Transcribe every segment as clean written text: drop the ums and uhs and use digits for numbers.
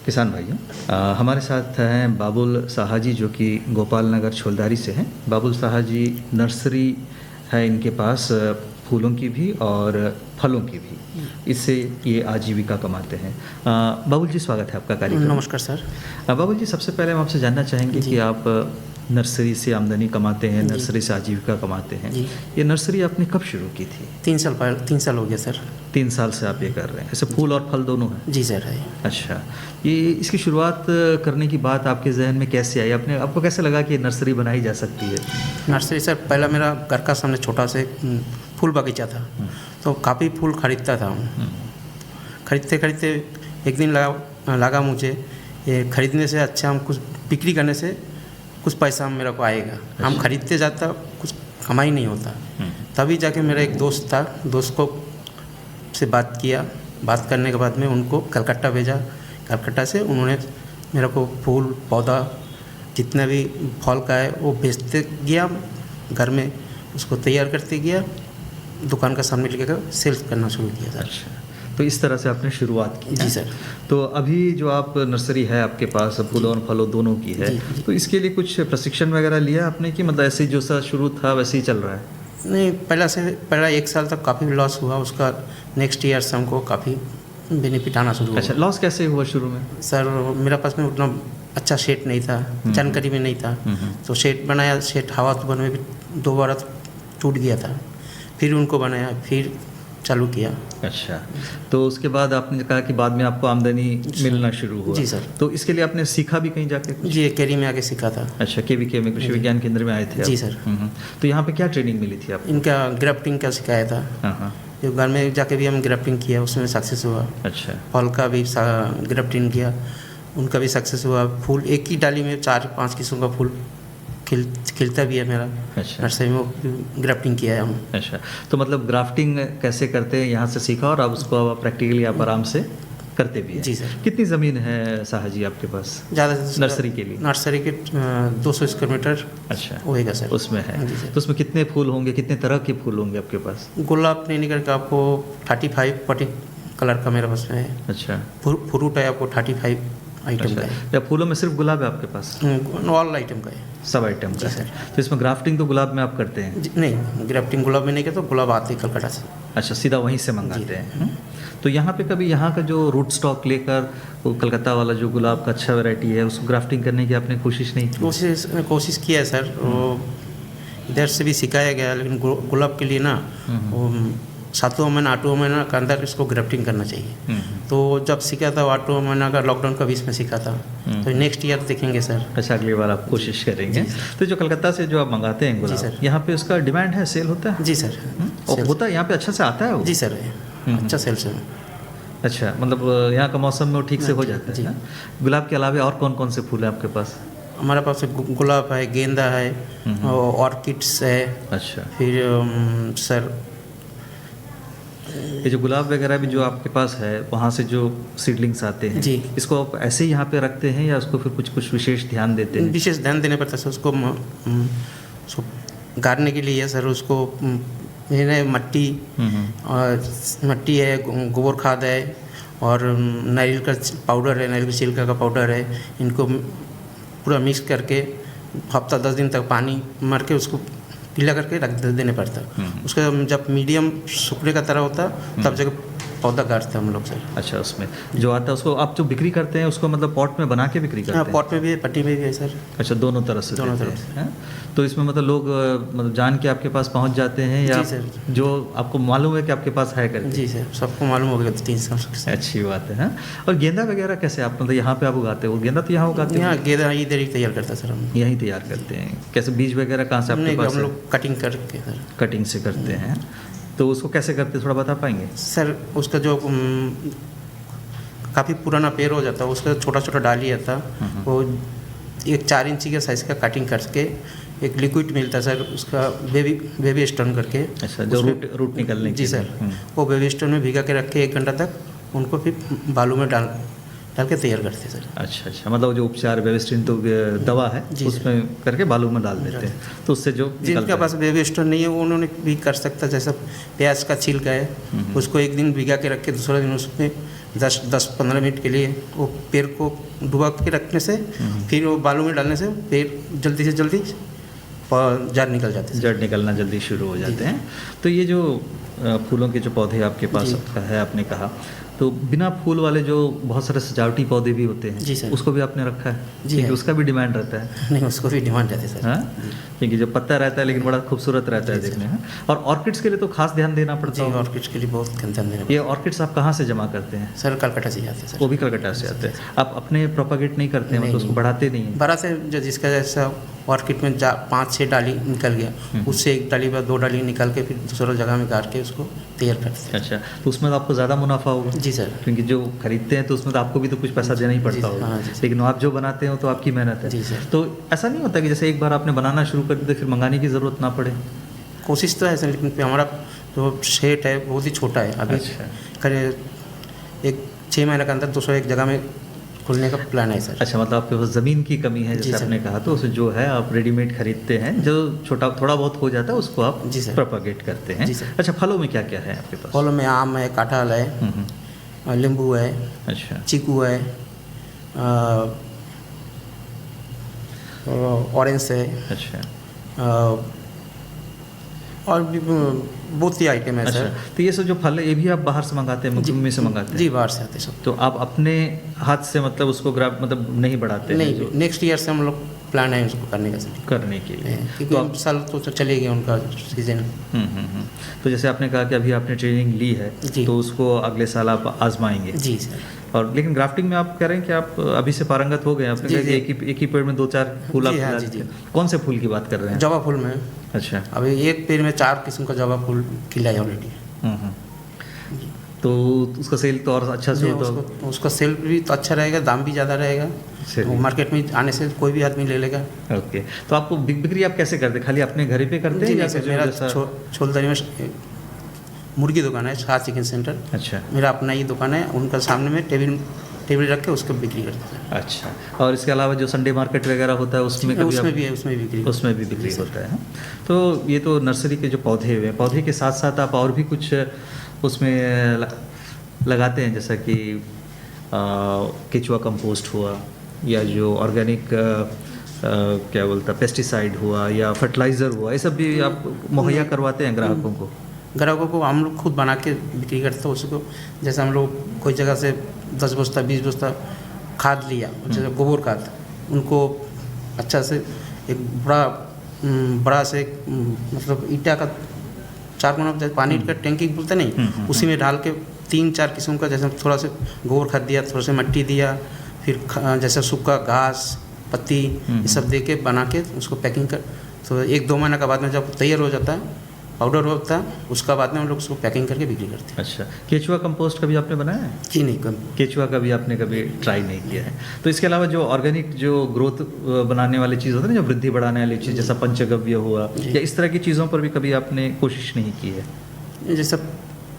किसान भाइयों, हमारे साथ हैं बाबुल साहा जी, जो कि गोपाल नगर छोलदारी से हैं। बाबुल साहा जी नर्सरी है इनके पास, फूलों की भी और फलों की भी। इससे ये आजीविका कमाते हैं। बाबुल जी, स्वागत है आपका कार्यक्रम। नमस्कार सर। बाबुल जी, सबसे पहले हम आपसे जानना चाहेंगे कि आप नर्सरी से आमदनी कमाते हैं, नर्सरी से आजीविका कमाते हैं। ये नर्सरी आपने कब शुरू की थी? 3 साल हो गया सर। 3 साल से आप ये कर रहे हैं। ऐसे फूल और फल दोनों हैं? जी सर है। अच्छा, ये इसकी शुरुआत करने की बात आपके जहन में कैसे आई? आपको कैसे लगा कि नर्सरी बनाई जा सकती है? नर्सरी सर, पहला मेरा घर का सामने छोटा से फूल बगीचा था, तो काफ़ी फूल खरीदता था। खरीदते खरीदते एक दिन लगा मुझे ये खरीदने से अच्छा हम कुछ बिक्री करने से कुछ पैसा मेरे को आएगा। हम खरीदते जाता कुछ कमाई नहीं होता। तभी जाके मेरा एक दोस्त था, दोस्त को से बात किया। बात करने के बाद में उनको कलकत्ता भेजा। कलकत्ता से उन्होंने मेरे को फूल पौधा जितना भी फल का है वो बेचते गया, घर में उसको तैयार करते गया, दुकान का सामने लेकर सेल्स करना शुरू किया सर। अच्छा, तो इस तरह से आपने शुरुआत की? जी सर। तो अभी जो आप नर्सरी है आपके पास, फूलों और फलों दोनों की है, तो इसके लिए कुछ प्रशिक्षण वगैरह लिया आपने कि मतलब ऐसे जो सा शुरू था वैसे ही चल रहा है? नहीं, पहला 1 साल तक काफ़ी लॉस हुआ। उसका नेक्स्ट ईयर से हमको काफ़ी बेनिफिट आना शुरू हुआ। अच्छा, लॉस कैसे हुआ शुरू में? सर, मेरा पास में उतना अच्छा शेड नहीं था, जानकारी में नहीं था। तो शेड बनाया, शेड हवा तूफान में भी 2 बार टूट गया था। फिर उनको बनाया, फिर चालू किया। अच्छा, तो उसके बाद आपने कहा कि बाद में आपको आमदनी मिलना शुरू हुआ। जी सर। तो इसके लिए आपने सीखा भी कहीं जाके? जी, केरी में आके सीखा था। अच्छा, KVK में कृषि विज्ञान केंद्र में आए थे आप? जी सर। तो यहाँ पे क्या ट्रेनिंग मिली थी आपको? इनका ग्राफ्टिंग का सिखाया था। हाँ। जो घर में जाके भी हम ग्राफ्टिंग किया, उसमें सक्सेस हुआ। अच्छा, फल का भी ग्राफ्टिंग किया, उनका भी सक्सेस हुआ। फूल एक ही डाली में 4-5 किस्म का फूल खिलता भी है मेरा। अच्छा, नर्सरी में ग्राफ्टिंग किया है हम। अच्छा, तो मतलब ग्राफ्टिंग कैसे करते हैं यहाँ से सीखा और अब उसको अब प्रैक्टिकली आप आराम से करते भी हैं? जी सर। कितनी ज़मीन है साहा जी आपके पास ज़्यादा नर्सरी के लिए? नर्सरी के 200 स्क्वायर मीटर अच्छा होएगा सर। उसमें है। जी सर। तो उसमें कितने फूल होंगे, कितने तरह के फूल होंगे आपके पास? गुलाब नहीं निकल के आपको 35-40 कलर का मेरे पास में है। अच्छा, फ्रूट है आपको 35 आइटम का है। या फूलों में सिर्फ गुलाब है आपके पास? ऑल आइटम का है। सब आइटम का है। तो इसमें ग्राफ्टिंग तो गुलाब में आप करते हैं? नहीं, ग्राफ्टिंग गुलाब में नहीं करते, तो गुलाब आते कलकत्ता से। अच्छा, सीधा वहीं से मंगाते हैं। तो यहाँ पे कभी यहाँ का जो रूट स्टॉक लेकर वो कलकत्ता वाला जो गुलाब का अच्छा वैरायटी है उसको ग्राफ्टिंग करने की आपने कोशिश नहीं की? कोशिश किया है सर। वो इधर से भी सिखाया गया, लेकिन गुलाब के लिए ना वो 7वां महीना 8वां महीना के अंदर इसको ग्राफ्टिंग करना चाहिए। तो जब सीखा था 8वां महीना का लॉकडाउन का बीच में सीखा था। तो नेक्स्ट ईयर देखेंगे सर। अच्छा, अगली बार आप कोशिश करेंगे। तो जो कलकत्ता से जो आप मंगाते हैं गुलाब, यहाँ पे उसका डिमांड है, सेल होता है? जी सर। और होता है यहाँ पे अच्छा से आता है वो? जी सर, अच्छा सेल्स है। अच्छा, मतलब यहाँ का मौसम में वो ठीक से हो जाता है? गुलाब के अलावा और कौन कौन से फूल हैं आपके पास? हमारे पास गुलाब है, गेंदा है, ऑर्किड्स है। अच्छा, फिर सर ये जो गुलाब वगैरह भी जो आपके पास है, वहाँ से जो सीडलिंग्स आते हैं जी, इसको आप ऐसे ही यहाँ पे रखते हैं या उसको फिर कुछ विशेष ध्यान देते हैं? विशेष ध्यान देना पड़ता है सर। उसको गाड़ने के लिए सर, उसको मट्टी और मट्टी है, गोबर खाद है और नारियल का पाउडर है, नारियल छिलका का पाउडर है। इनको पूरा मिक्स करके हफ्ता 10 दिन तक पानी मार के उसको गीला करके रख देने पड़ता है। उसका जब मीडियम सूखने का तरह होता तब जगह पौधा काटते हैं हम लोग सर। अच्छा, उसमें जो आता है उसको आप जो बिक्री करते हैं उसको मतलब पॉट में बना के बिक्री करते हैं? हाँ, पॉट में भी है, पट्टी में भी है सर। अच्छा, दोनों तरफ से दोनों देते तरफ हैं। तो इसमें मतलब लोग मतलब जान के आपके पास पहुंच जाते हैं या जी सर, जो आपको मालूम है कि आपके पास है करके? जी सर, सबको मालूम हो गया 3 साल से। अच्छी बात है। और गेंदा वगैरह कैसे आप मतलब यहाँ पे आप उगाते हो? गेंदा तो यहाँ उगाते हैं? यहाँ गेंदा इधर ही तैयार करता सर हम। यहीं तैयार करते हैं? कैसे बीज वगैरह कहाँ से आपके पास? हम लोग कटिंग करके सर। कटिंग से करते हैं। तो उसको कैसे करते हैं थोड़ा बता पाएंगे? सर, उसका जो काफ़ी पुराना पेड़ हो जाता है, उसका छोटा छोटा डाली आता, वो एक 4 इंची के साइज़ का कटिंग करके एक लिक्विड मिलता है सर, उसका बेबी स्टोन करके। अच्छा, जो रूट निकलने जी सर, वो बेबी स्टोन में भिगा के रख के 1 घंटा तक उनको फिर बालू में डाल के तैयार करते हैं सर। अच्छा, मतलब जो उपचार बेबिस्टिन तो दवा है उसमें करके बालू में डाल देते हैं, तो उससे जो जिनके पास बेबी स्टोन नहीं है वो उन्होंने भी कर सकता। जैसा प्याज का छिलका है, उसको 1 दिन भिगा के रख के दूसरा दिन उसमें 10-15 मिनट के लिए वो पेड़ को डुबा के रखने से फिर वो बालू में डालने से पेड़ जल्दी से जल्दी जड़ निकल जाते हैं। जड़ निकलना जल्दी शुरू हो जाते हैं। तो ये जो फूलों के जो पौधे आपके पास है, आपने कहा, तो बिना फूल वाले जो बहुत सारे सजावटी पौधे भी होते हैं, जी सर, उसको भी आपने रखा है? जी, क्योंकि उसका भी डिमांड रहता है। नहीं, उसको भी डिमांड रहती है सर। हाँ, क्योंकि जो पत्ता रहता है लेकिन बड़ा खूबसूरत रहता है देखने में। और ऑर्किड्स के लिए तो खास ध्यान देना पड़ता है। ऑर्किड्स के लिए बहुत ध्यान देना पड़ता है। ये ऑर्किड्स आप कहाँ से जमा करते हैं? सर कलकत्ता से आते हैं सर। वो भी कलकत्ता से आते हैं। आप अपने प्रोपागेट नहीं करते हैं, मतलब उसको बढ़ाते नहीं हैं? बड़ा से जो जिसका जैसा ऑर्किड में 5-6 डाली निकल गया, उससे एक डाली या 2 डाली निकाल के फिर दूसरा जगह में गाड़ के उसको तैयार करते हैं। अच्छा, तो उसमें तो आपको ज़्यादा मुनाफा होगा? जी सर, क्योंकि जो खरीदते हैं तो उसमें तो आपको भी तो कुछ पैसा देना ही पड़ता होगा। हाँ, लेकिन आप जो बनाते हो तो आपकी मेहनत है। जी सर। तो ऐसा नहीं होता कि जैसे एक बार आपने बनाना शुरू कर दिया तो फिर मंगाने की ज़रूरत ना पड़े? कोशिश तो है सर, लेकिन हमारा जो सेट है बहुत ही छोटा है अभी। अच्छा। करीब एक 6 महीने के अंदर 201 जगह में खुलने का प्लान है सर। अच्छा, मतलब आपके पास ज़मीन की कमी है जैसे आपने कहा, तो उसे जो है आप रेडीमेड खरीदते हैं, जो छोटा थोड़ा बहुत हो जाता है उसको आप जी सर प्रोपागेट करते हैं। जी सर। अच्छा, फलों में क्या क्या है आपके पास? फलों में आम है, कटहल है, नींबू है, अच्छा, चीकू है, ऑरेंज है, अच्छा, और भी बहुत ही आइटम है अच्छा। सर। तो ये सब जो फल है ये भी आप बाहर से मंगाते हैं, मुंबई से मंगाते हैं? जी, बाहर से आते सब। तो आप अपने हाथ से मतलब उसको ग्राफ मतलब नहीं बढ़ाते हैं? नहीं, नेक्स्ट ईयर से हम लोग प्लान है उसको करने का सर, करने के लिए। क्योंकि तो अब साल तो चले गए उनका सीजन। तो जैसे आपने कहा कि अभी आपने ट्रेनिंग ली है, तो उसको अगले साल आप आजमाएंगे? जी सर। और लेकिन ग्राफ्टिंग में आप कह रहे हैं कि आप अभी से पारंगत हो गए हैं, आपने कहा कि एक ही पेड़ में 2-4 फूल आप जी, हाँ, खिला जी, देते जी। हैं। कौन से फूल की बात कर रहे हैं? जवा फूल में। अच्छा, अभी एक पेड़ में 4 किस्म का जवा फूल खिला है ऑलरेडी। तो उसका सेल तो और अच्छा से होता होगा? उसका सेल भी तो अच्छा रहेगा, दाम भी ज़्यादा रहेगा, मार्केट में आने से कोई भी आदमी ले लेगा। ओके, तो आपको बिक्री आप कैसे करते हैं? खाली अपने घर पे करते हैं या फिर मेरा छोलदारी में मुर्गी दुकान है, शाह चिकन सेंटर। अच्छा, मेरा अपना ही दुकान है, उनका सामने में टेबल रख के उसको बिक्री करते हैं। अच्छा, और इसके अलावा जो संडे मार्केट वगैरह होता है उसमें उसमें भी बिक्री होता है। तो ये तो नर्सरी के जो पौधे हुए, पौधे के साथ साथ आप और भी कुछ उसमें लगाते हैं, जैसा कि केचुआ कंपोस्ट हुआ, या जो ऑर्गेनिक क्या बोलता है पेस्टिसाइड हुआ, या फर्टिलाइज़र हुआ, ये सब भी आप मुहैया करवाते हैं ग्राहकों को? ग्राहकों को हम लोग खुद बना के बिक्री करते हैं उसको। जैसे हम लोग कोई जगह से 10 बस्ता 20 बस्ता खाद लिया, जैसे गोबर खाद, उनको अच्छा से एक बड़ा से मतलब ईटा का 4 कोना पानी का टैंकी बोलते नहीं, उसी में डाल के 3-4 किस्म का, जैसे थोड़ा सा गोबर खाद दिया, थोड़ा सा मिट्टी दिया, फिर जैसे सूखा घास पत्ती ये सब दे के बना के उसको पैकिंग कर, तो 1-2 महीने के बाद में जब तैयार हो जाता है, पाउडर होता है, उसका बाद में हम लोग उसको पैकिंग करके बिक्री करते हैं। अच्छा, केचुआ कंपोस्ट कभी आपने बनाया है? जी नहीं, केचुआ का भी आपने कभी ट्राई नहीं किया है। तो इसके अलावा जो ऑर्गेनिक जो ग्रोथ बनाने वाली चीज़ होती है ना, जो वृद्धि बढ़ाने वाली चीज़, जैसा पंचगव्य हुआ, या इस तरह की चीज़ों पर भी कभी आपने कोशिश नहीं की है? जैसा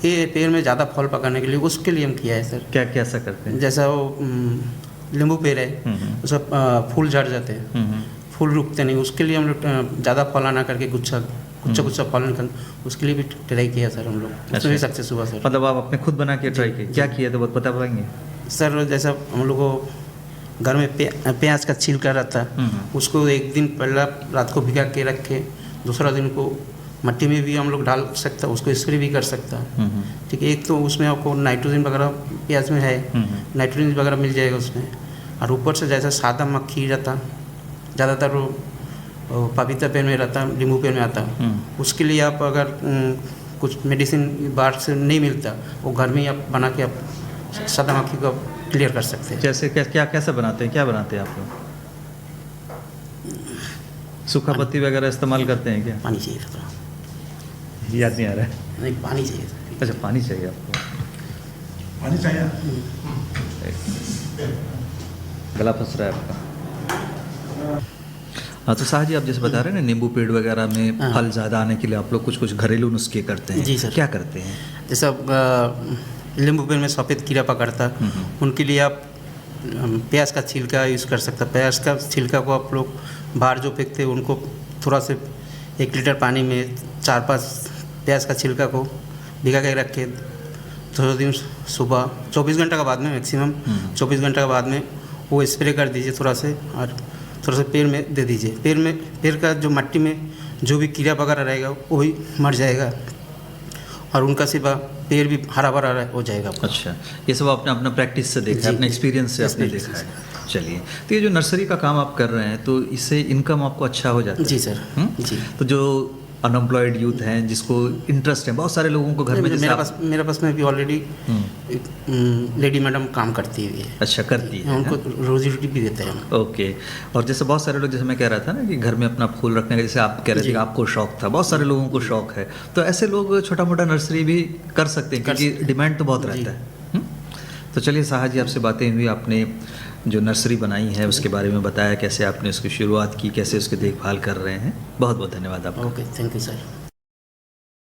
ये पेड़ में ज़्यादा फल पकाने के लिए, उसके लिए हम किया है सर। क्या कैसा करते हैं? जैसा वो नींबू पेड़ है, उसका फूल झड़ जाते हैं, फूल रुकते नहीं, उसके लिए हम लोग ज़्यादा फल आना करके गुच्छा फल निकल, उसके लिए भी ट्राई किया सर हम लोग। उसमें भी सक्सेस हुआ सर। मतलब आप अपने खुद बना के ट्राई किए? क्या किया तो बता पाएंगे सर? जैसा हम लोग को घर में प्याज का छिलका रहता है, उसको एक दिन पहले रात को भिगा के रख के दूसरा दिन को मट्टी में भी हम लोग डाल सकता है, उसको स्प्रे भी कर सकता है। ठीक है, एक तो उसमें आपको नाइट्रोजन वगैरह प्याज में है, नाइट्रोजन वगैरह मिल जाएगा उसमें, और ऊपर से जैसा सादा मक्खी रहता, ज़्यादातर वो पपीता पेड़ में रहता, नींबू पेड़ में आता, उसके लिए आप अगर कुछ मेडिसिन बाहर से नहीं मिलता, वो घर में ही आप बना के आप सादा मक्खी को क्लियर कर सकते हैं। जैसे क्या कैसे बनाते हैं, क्या बनाते हैं आप लोग? सूखा पत्ती वगैरह इस्तेमाल करते हैं क्या? पानी चाहिए था, याद नहीं आ रहा है। नहीं, पानी चाहिए था। अच्छा, पानी चाहिए आपको? पानी चाहिए, गला फंस रहा है आपका। हाँ, तो शाह जी, आप जैसे बता रहे हैं ना, नींबू पेड़ वगैरह में फल ज़्यादा आने के लिए आप लोग कुछ घरेलू नुस्खे करते हैं। जी सर। क्या करते हैं? जैसा नींबू पेड़ में सफ़ेद कीड़ा पकड़ता, उनके लिए आप प्याज का छिलका यूज़ कर सकते हैं। प्याज का छिलका को आप लोग बाहर जो फेंकते हैं, उनको थोड़ा से 1 लीटर पानी में 4-5 प्याज का छिलका को भिगा के रख के थोड़ा दिन सुबह 24 घंटे के बाद में मैक्सिमम 24 घंटे के बाद में वो स्प्रे कर दीजिए थोड़ा से, और थोड़ा सा पेड़ में दे दीजिए। पेड़ का जो मिट्टी में जो भी कीड़ा वगैरह रहेगा वो भी मर जाएगा, और उनका सिवा पेड़ भी हरा भरा हो जाएगा। अच्छा, ये सब आपने अपना प्रैक्टिस से देखा है, अपने एक्सपीरियंस से आपने experience देखा है। चलिए, तो ये जो नर्सरी का काम आप कर रहे हैं तो इससे इनकम आपको अच्छा हो जाता है? जी सर। जी। तो जो अनएम्प्लॉयड यूथ हैं जिसको इंटरेस्ट है, बहुत सारे लोगों को घर में जैसे मेरे पास में भी ऑलरेडी लेडी मैडम काम करती हुई है। अच्छा, करती है, उनको रोजी रोटी भी देते हैं। ओके। और जैसे बहुत सारे लोग, जैसे मैं कह रहा था ना कि घर में अपना फूल रखने का, जैसे आप कह रहे थे कि आपको शौक था, बहुत सारे लोगों को शौक है, तो ऐसे लोग छोटा मोटा नर्सरी भी कर सकते हैं क्योंकि डिमांड तो बहुत रहता है। तो चलिए साहा जी, आपसे बातें हुई, आपने जो नर्सरी बनाई है उसके बारे में बताया, कैसे आपने उसकी शुरुआत की, कैसे उसकी देखभाल कर रहे हैं। बहुत बहुत धन्यवाद आपका। Okay, thank you sir.